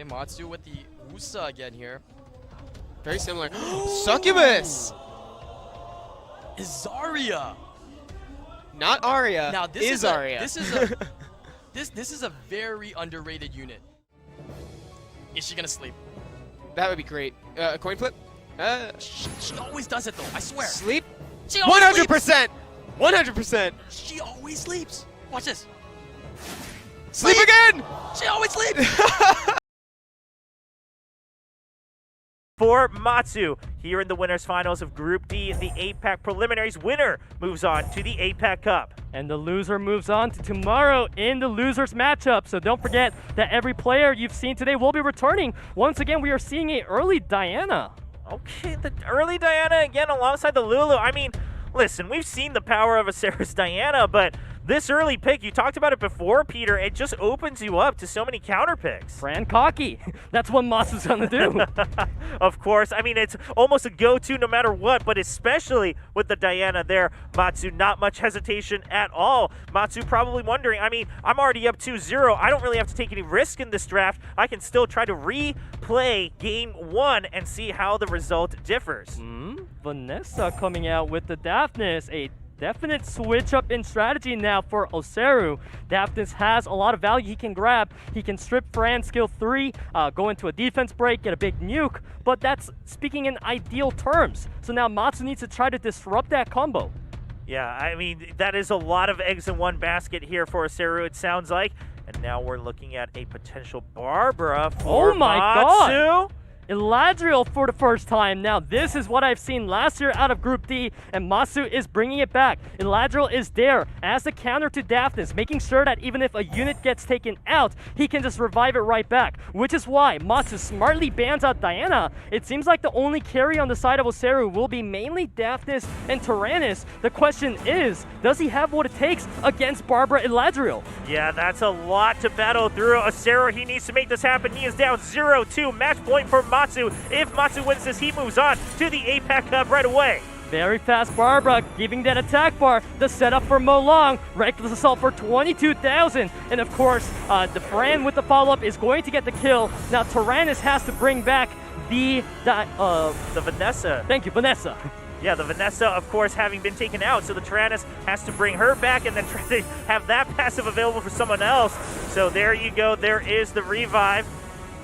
Okay, Matsu with the Usa again here. Very similar. Succubus! Izaria! Not Arya. Now this is Arya. This is a this is a very underrated unit. Is she gonna sleep? That would be great. Coin flip? She always does it though, I swear. Sleep? She always 100%! 100%! She always sleeps. Watch this. Sleep again! She always sleeps! For Matsu, here in the winners finals of Group D, the 8-pack preliminaries, winner moves on to the 8-pack cup. And the loser moves on to tomorrow in the losers matchup. So don't forget that every player you've seen today will be returning. Once again, we are seeing a early Diana. Okay, the early Diana again alongside the Lulu. I mean, listen, we've seen the power of a Sarah's Diana, but this early pick, you talked about it before, Peter, it just opens you up to so many counter picks. Fran cocky. That's what Matsu's gonna do. Of course. I mean, it's almost a go-to no matter what, but especially with the Diana there, Matsu, not much hesitation at all. Matsu probably wondering, I mean, I'm already up 2-0. I don't really have to take any risk in this draft. I can still try to replay game 1 and see how the result differs. Vanessa coming out with the Daphnis, a definite switch up in strategy now for Oseru. Daphnis has a lot of value he can grab. He can strip Fran skill 3, go into a defense break, get a big nuke, but that's speaking in ideal terms. So now Matsu needs to try to disrupt that combo. Yeah, I mean, that is a lot of eggs in one basket here for Oseru, it sounds like. And now we're looking at a potential Barbara for Oh my Matsu. god! Eladriel for the first time. Now this is what I've seen last year out of Group D, and Matsu is bringing it back. Eladriel is there as the counter to Daphnis, making sure that even if a unit gets taken out, he can just revive it right back, which is why Matsu smartly bans out Diana. It seems like the only carry on the side of Oseru will be mainly Daphnis and Tyrannus. The question is, does he have what it takes against Barbara Eladriel? Yeah, that's a lot to battle through. Oseru, he needs to make this happen. He is down 0-2. Match point for Matsu. If Matsu wins this, he moves on to the 8-pack cup right away. Very fast Barbara, giving that attack bar. The setup for Mo Long. Reckless Assault for 22,000. And of course, the Fran with the follow-up is going to get the kill. Now Tyrannus has to bring back the Vanessa. Thank you, Vanessa. Yeah, the Vanessa, of course, having been taken out, so the Tyrannus has to bring her back and then try to have that passive available for someone else. So there you go. There is the revive.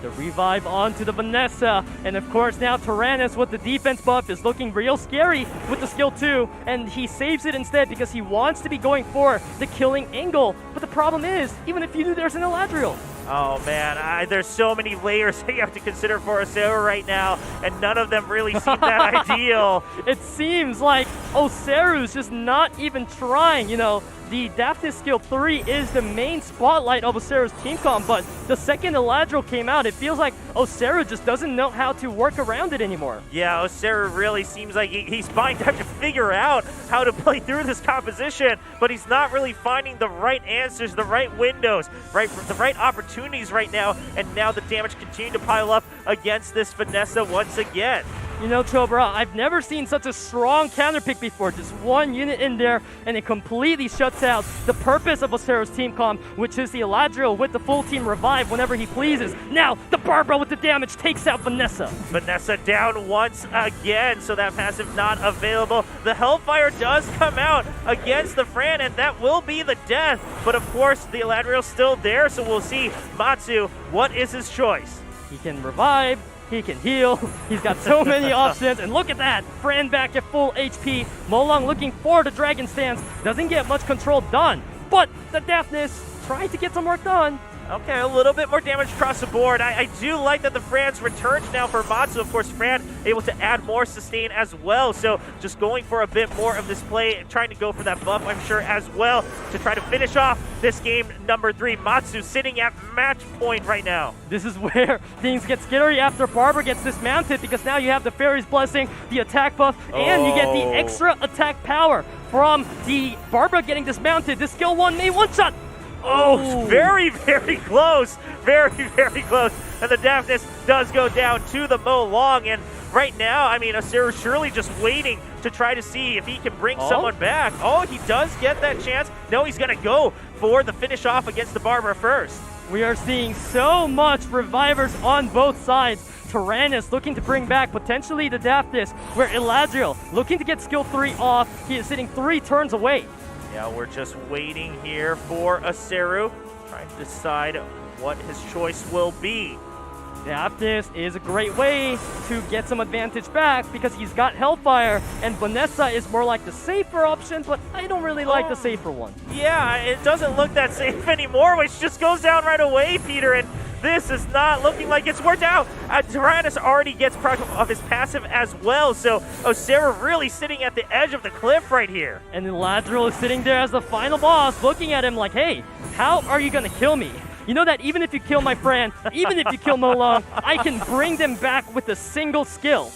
The revive onto the Vanessa, and of course now Tyrannus with the defense buff is looking real scary with the skill 2, and he saves it instead because he wants to be going for the killing angle. But the problem is, even if you do, there's an Eladriel. Oh man, there's so many layers that you have to consider for Oseru right now, and none of them really seem that ideal. It seems like Oseru's just not even trying, you know. The Daphnis skill 3 is the main spotlight of Oseru's team comp, but the second Eladriel came out, it feels like Oseru just doesn't know how to work around it anymore. Yeah, Oseru really seems like he's finding time to figure out how to play through this composition, but he's not really finding the right answers, the right windows, the right opportunities right now, and now the damage continues to pile up against this Vanessa once again. You know, Chobra, I've never seen such a strong counter pick before. Just one unit in there, and it completely shuts out the purpose of Oseru's team comp, which is the Eladriel with the full team revive whenever he pleases. Now, the Barbara with the damage takes out Vanessa. Vanessa down once again, so that passive not available. The Hellfire does come out against the Fran, and that will be the death. But of course, the Eladriel's still there, so we'll see. Matsu, what is his choice? He can revive. He can heal. He's got so many options. And look at that. Fran back at full HP. Mo Long looking for the Dragon Stance. Doesn't get much control done. But the Daphnis trying to get some work done. Okay, a little bit more damage across the board. I do like that the Fran's returned now for Matsu. Of course, Fran able to add more sustain as well. So just going for a bit more of this play, trying to go for that buff, I'm sure, as well, to try to finish off this game number 3. Matsu sitting at match point right now. This is where things get scary after Barbara gets dismounted, because now you have the Fairy's Blessing, the attack buff, and you get the extra attack power from the Barbara getting dismounted. The skill 1 may one-shot. Oh, very, very close. Very, very close. And the Daphnis does go down to the Mo Long. And right now, I mean, Oseru surely just waiting to try to see if he can bring someone back. Oh, he does get that chance. No, he's going to go for the finish off against the Barbara first. We are seeing so much revivers on both sides. Tyrannus looking to bring back potentially the Daphnis, where Eladriel looking to get skill 3 off. He is sitting 3 turns away. Yeah, we're just waiting here for Aseru, trying to decide what his choice will be. Daphnis is a great way to get some advantage back because he's got Hellfire, and Vanessa is more like the safer option, but I don't really like the safer one. Yeah, it doesn't look that safe anymore, which just goes down right away, Peter, and this is not looking like it's worked out. Tyrannus already gets proc of his passive as well, so Osera really sitting at the edge of the cliff right here. And then Ladriel is sitting there as the final boss, looking at him like, hey, how are you gonna kill me? You know that even if you kill my friend, even if you kill Molong, I can bring them back with a single skill.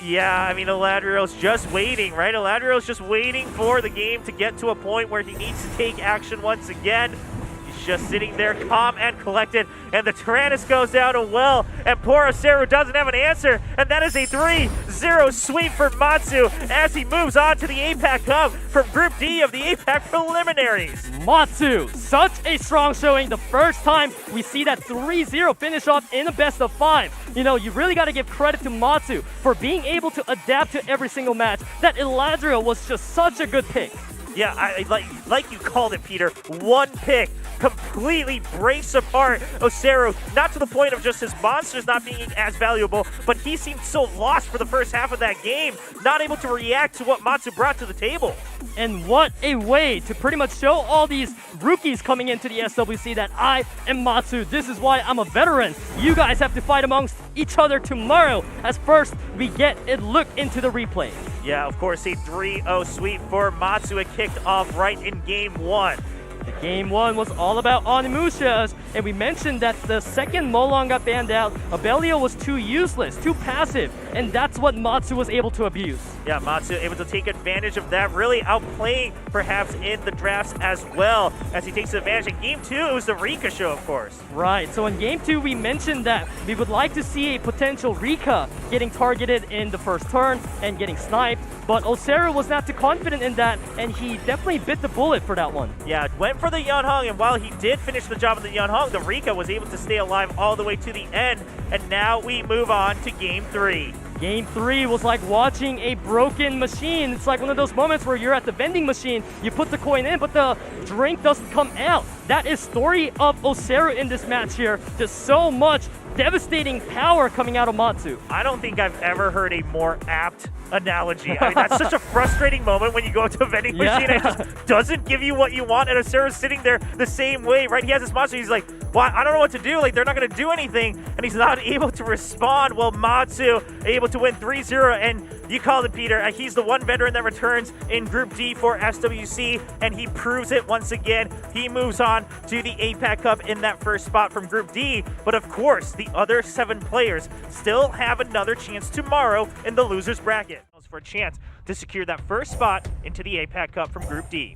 Yeah, I mean, Eladriel's just waiting, right? Eladriel's just waiting for the game to get to a point where he needs to take action once again. He's just sitting there calm and collected, and the Tyrannus goes down a well, and poor Oseru doesn't have an answer, and that is a 3-0 sweep for Matsu as he moves on to the APAC Cup from Group D of the APAC preliminaries. Matsu, such a strong showing. The first time we see that 3-0 finish off in a best of 5. You know, you really got to give credit to Matsu for being able to adapt to every single match. That Eladriel was just such a good pick. Yeah, like you called it, Peter. One pick completely breaks apart Oseru, not to the point of just his monsters not being as valuable, but he seemed so lost for the first half of that game, not able to react to what Matsu brought to the table. And what a way to pretty much show all these rookies coming into the SWC that I am Matsu. This is why I'm a veteran. You guys have to fight amongst each other tomorrow, as first we get a look into the replay. Yeah, of course, a 3-0 sweep for Matsu. It kicked off right in Game 1. The Game 1 was all about Onimusha's, and we mentioned that the second Molong got banned out, Abelio was too useless, too passive, and that's what Matsu was able to abuse. Yeah, Matsu able to take advantage of that, really outplaying perhaps in the drafts as well as he takes advantage. In Game 2, it was the Rika show, of course. Right, so in Game 2, we mentioned that we would like to see a potential Rika getting targeted in the first turn and getting sniped, but Oseru was not too confident in that, and he definitely bit the bullet for that one. Yeah, went for the Yeonhong, and while he did finish the job of the Yeonhong, the Rika was able to stay alive all the way to the end, and now we move on to Game 3. Game 3 was like watching a broken machine. It's like one of those moments where you're at the vending machine, you put the coin in, but the drink doesn't come out. That is story of Oseru in this match here. Just so much devastating power coming out of Matsu. I don't think I've ever heard a more apt analogy. I mean, that's such a frustrating moment when you go to a vending machine and it just doesn't give you what you want, and Oseru's sitting there the same way, right? He has this monster, he's like, well, I don't know what to do, like, they're not going to do anything, and he's not able to respond. Well, Matsu able to win 3-0, and you called it, Peter. He's the one veteran that returns in Group D for SWC, and he proves it once again. He moves on to the APAC Cup in that first spot from Group D, but of course, the other 7 players still have another chance tomorrow in the loser's bracket for a chance to secure that first spot into the APAC Cup from Group D.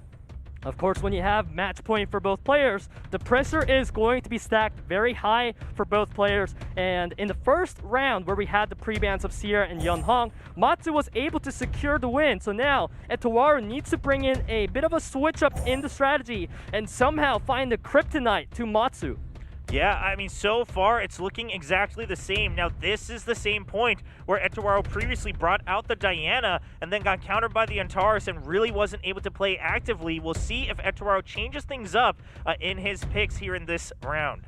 Of course, when you have match point for both players, the pressure is going to be stacked very high for both players. And in the first round, where we had the pre-bans of Sierra and Yeonhong, Matsu was able to secure the win. So now, Etowaru needs to bring in a bit of a switch up in the strategy and somehow find the kryptonite to Matsu. Yeah, I mean, so far it's looking exactly the same. Now, this is the same point where Etowaru previously brought out the Diana and then got countered by the Antares and really wasn't able to play actively. We'll see if Etowaru changes things up in his picks here in this round.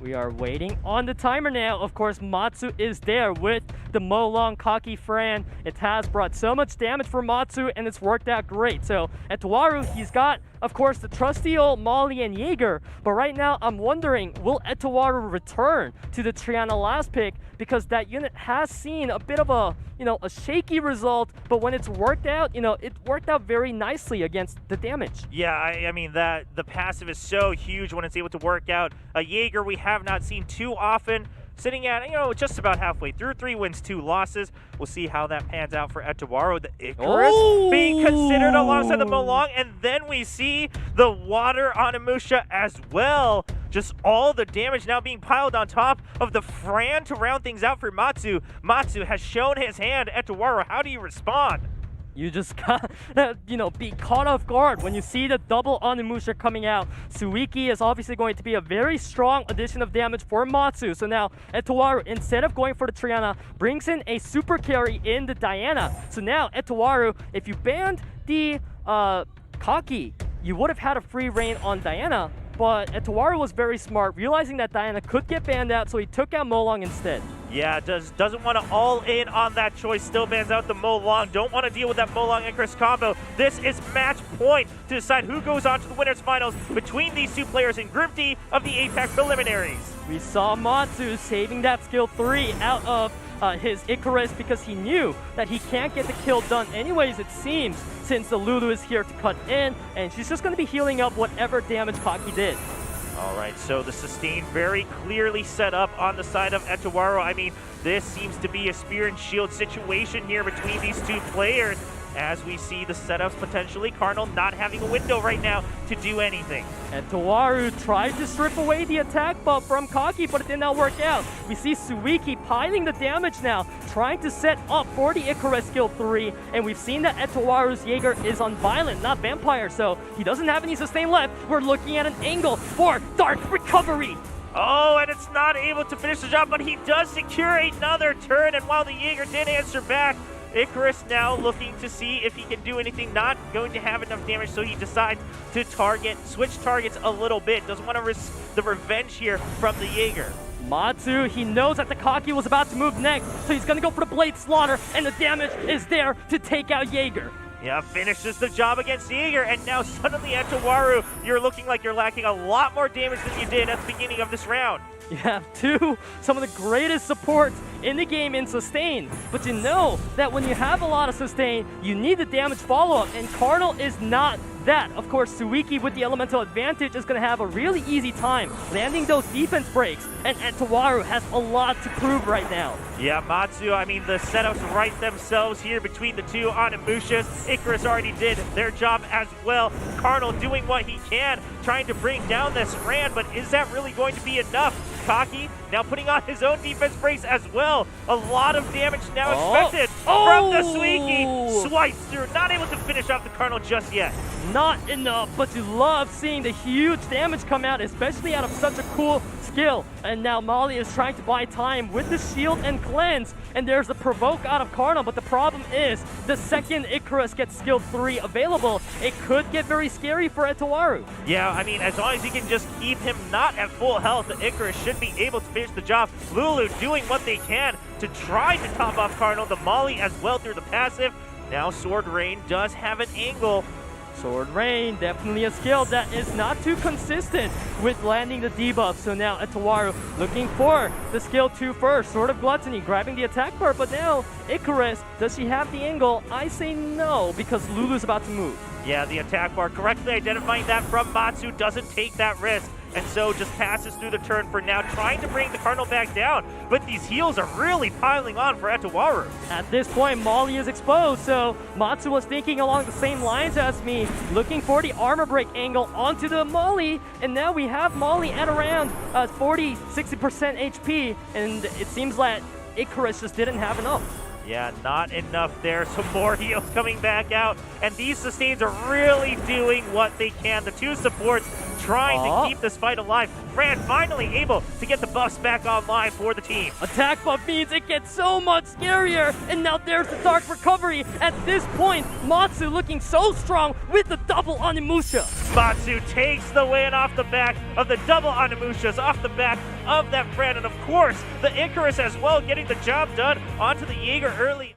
We are waiting on the timer now. Of course, Matsu is there with the Molong Kaki Fran. It has brought so much damage for Matsu, and it's worked out great. So, Etowaru, he's got, of course, the trusty old Molly and Jaeger. But right now, I'm wondering, will Etowaru return to the Triana last pick? Because that unit has seen a bit of a, a shaky result. But when it's worked out, it worked out very nicely against the damage. Yeah, I mean, the passive is so huge when it's able to work out. Jaeger, we have not seen too often. Sitting at, just about halfway through, 3 wins, 2 losses. We'll see how that pans out for Etowaru. The Icarus being considered alongside the Molong, and then we see the Water Onimusha as well. Just all the damage now being piled on top of the Fran to round things out for Matsu. Matsu has shown his hand. Etowaru, how do you respond? You just got, be caught off guard when you see the double Onimusha coming out. Suiki is obviously going to be a very strong addition of damage for Matsu. So now Etowaru, instead of going for the Triana, brings in a super carry in the Diana. So now Etowaru, if you banned the Kaki, you would have had a free reign on Diana. But Etowaru was very smart, realizing that Diana could get banned out, so he took out Molong instead. Yeah, doesn't want to all in on that choice. Still bans out the Molong. Don't want to deal with that Molong Icarus combo. This is match point to decide who goes on to the winners finals between these two players in Group D of the APAC preliminaries. We saw Matsu saving that skill 3 out of his Icarus because he knew that he can't get the kill done anyways, it seems, since the Lulu is here to cut in, and she's just going to be healing up whatever damage Kaki did. All right, so the sustain very clearly set up on the side of Etowaru. I mean, this seems to be a spear and shield situation here between these two players, as we see the setups potentially. Cardinal not having a window right now to do anything. Etowaru tried to strip away the attack buff from Kaki, but it did not work out. We see Suiki piling the damage now, trying to set up for the Icarus skill 3, and we've seen that Etowaru's Jaeger is on Violent, not Vampire, so he doesn't have any sustain left. We're looking at an angle for Dark Recovery. Oh, and it's not able to finish the job, but he does secure another turn, and while the Jaeger did answer back, Icarus now looking to see if he can do anything. Not going to have enough damage, so he decides to switch targets a little bit. Doesn't want to risk the revenge here from the Jaeger. Matsu, he knows that the Kaki was about to move next, so he's going to go for the Blade Slaughter, and the damage is there to take out Jaeger. Yeah, finishes the job against Jaeger, and now suddenly Etowaru, you're looking like you're lacking a lot more damage than you did at the beginning of this round. You have some of the greatest supports in the game in sustain, but you know that when you have a lot of sustain, you need the damage follow-up, and Cardinal is not that. Of course, Suiki with the elemental advantage is going to have a really easy time landing those defense breaks, and Etowaru has a lot to prove right now. Yeah, Matsu, I mean, the setups right themselves here between the two Onimushas. Icarus already did their job as well. Cardinal doing what he can, trying to bring down this Rand, but is that really going to be enough? Kaki now putting on his own defense brace as well. A lot of damage now expected from the Suiki. Swipes through, not able to finish off the Cardinal just yet. Not enough, but you love seeing the huge damage come out, especially out of such a cool skill. And now Molly is trying to buy time with the shield and cleanse, and there's a provoke out of Cardinal, but the problem is the second Icarus gets skill 3 available, it could get very scary for Etowaru. Yeah, I mean, as long as you can just keep him not at full health, the Icarus should be able to finish the job. Lulu doing what they can to try to top off Cardinal, the Molly as well through the passive. Now Sword Rain does have an angle. Sword Rain, definitely a skill that is not too consistent with landing the debuff. So now Etowaru looking for the skill 2 first. Sword of Gluttony, grabbing the attack bar, but now Icarus, does she have the angle? I say no, because Lulu's about to move. Yeah, the attack bar, correctly identifying that from Matsu, doesn't take that risk, and so just passes through the turn for now, trying to bring the Cardinal back down. But these heals are really piling on for Etowaru. At this point, Molly is exposed, so Matsu was thinking along the same lines as me, looking for the armor break angle onto the Molly, and now we have Molly at around 40-60% HP, and it seems like Icarus just didn't have enough. Yeah, not enough there. Some more heals coming back out, and these sustains are really doing what they can. The two supports trying to keep this fight alive. Rand finally able to get the buffs back online for the team. Attack buff means it gets so much scarier, and now there's the Dark Recovery. At this point, Matsu looking so strong with the double Onimusha. Matsu takes the win off the back of the double Onimushas, off the back of that Fran, and of course, the Icarus as well, getting the job done onto the Jaeger early.